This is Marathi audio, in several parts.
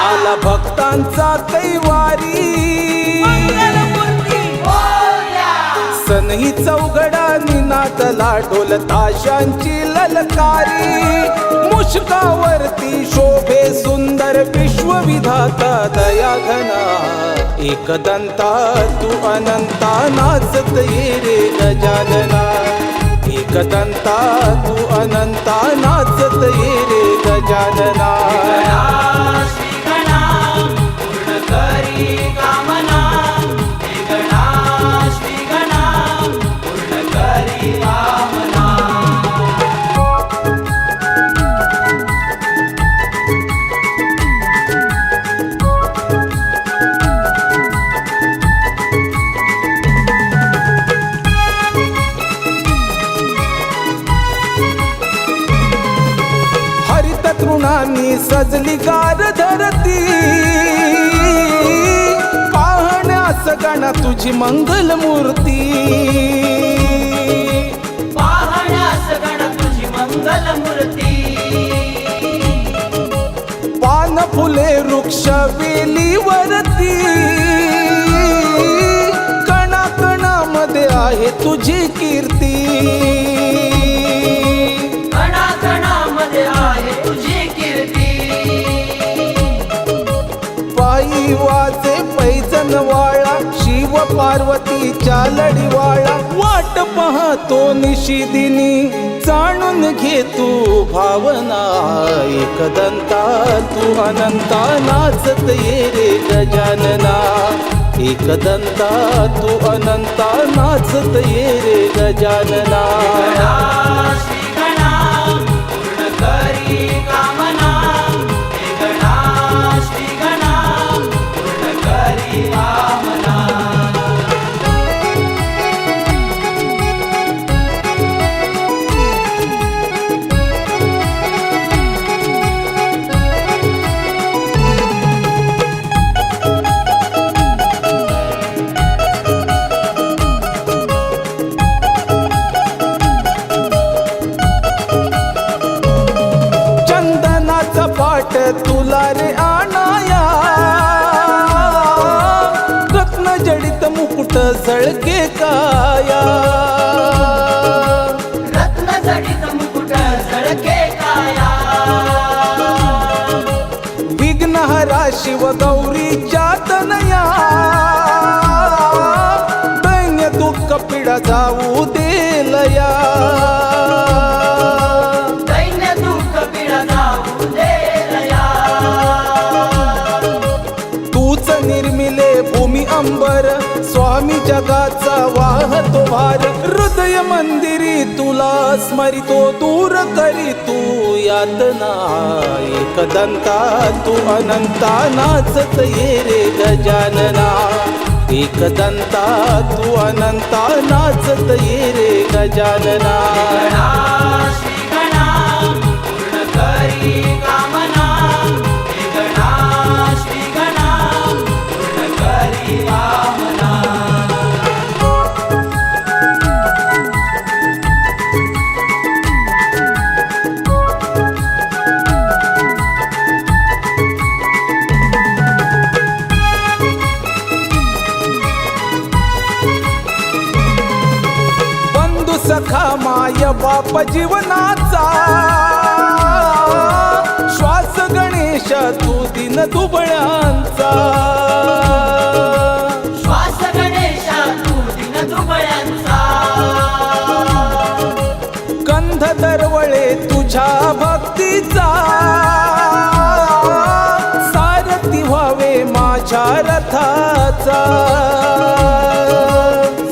आला भक्तांचा कैवारी सण ही चौघडा निनादला ढोल ताशांची ललकारी मुशकावरती शोभे सुंदर विश्वविधाता दया घना एकदंता तू अनंता नाचत ये रे गजानना एकदंता तू अनंता नाचत ये रे गजानना तृणांनी सजली गार धरती पाहण्यास गणा तुझी मंगल मूर्ती पाहण्यास गणा तुझी मंगल मूर्ती पान फुले वृक्ष वेलीवरती कणा कणामध्ये आहे तुझी कीर्ती वाचे पैजन वाळा शिव पार्वतीच्या लढीवाळा वाट पाहतो निशिदिनी जाणून घे तू भावना एकदंता तू अनंता नाचत ये रे गजानना एकदंता तू अनंता नाचत ये रे गजानना तुला रे आणाया रत्न जडित मुकुट झळके काया रत्न जडित मुकुट झळके काया विघ्नहरा शिव गौरीच्या तनया दैन्य दुःख पीडा जाऊ देलया निर्मिले भूमी अंबर स्वामी जगाचा वाहतो भार हृदय मंदिरी तुला स्मरितो दूर करी तू यातना एकदंता तू अनंता नाचत ये रे गजानना एकदंता तू अनंता नाचत ये रे गजानना सखा माय बाप जीवनाचा श्वास गणेश तू दिन दुबळ्यांचा श्वास गणेश तू दिन दुबळ्यांचा गंध दरवळे तुझ्या भक्तीचा सारथी व्हावे माझ्या रथाचा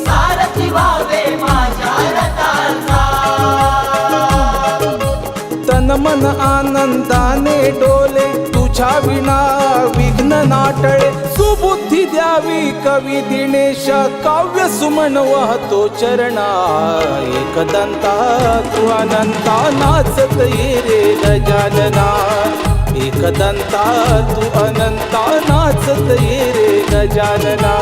सारथी व्हावे माझ्या मन आनंदाने डोले तुझ्या विना विघ्न नाटळे सुबुद्धी द्यावी कवी दिनेश काव्य सुमन वाहतो चरणा एकदंता तू अनंता नाचत ये रे गजानना एकदंता तू अनंता नाचत ये रे गजानना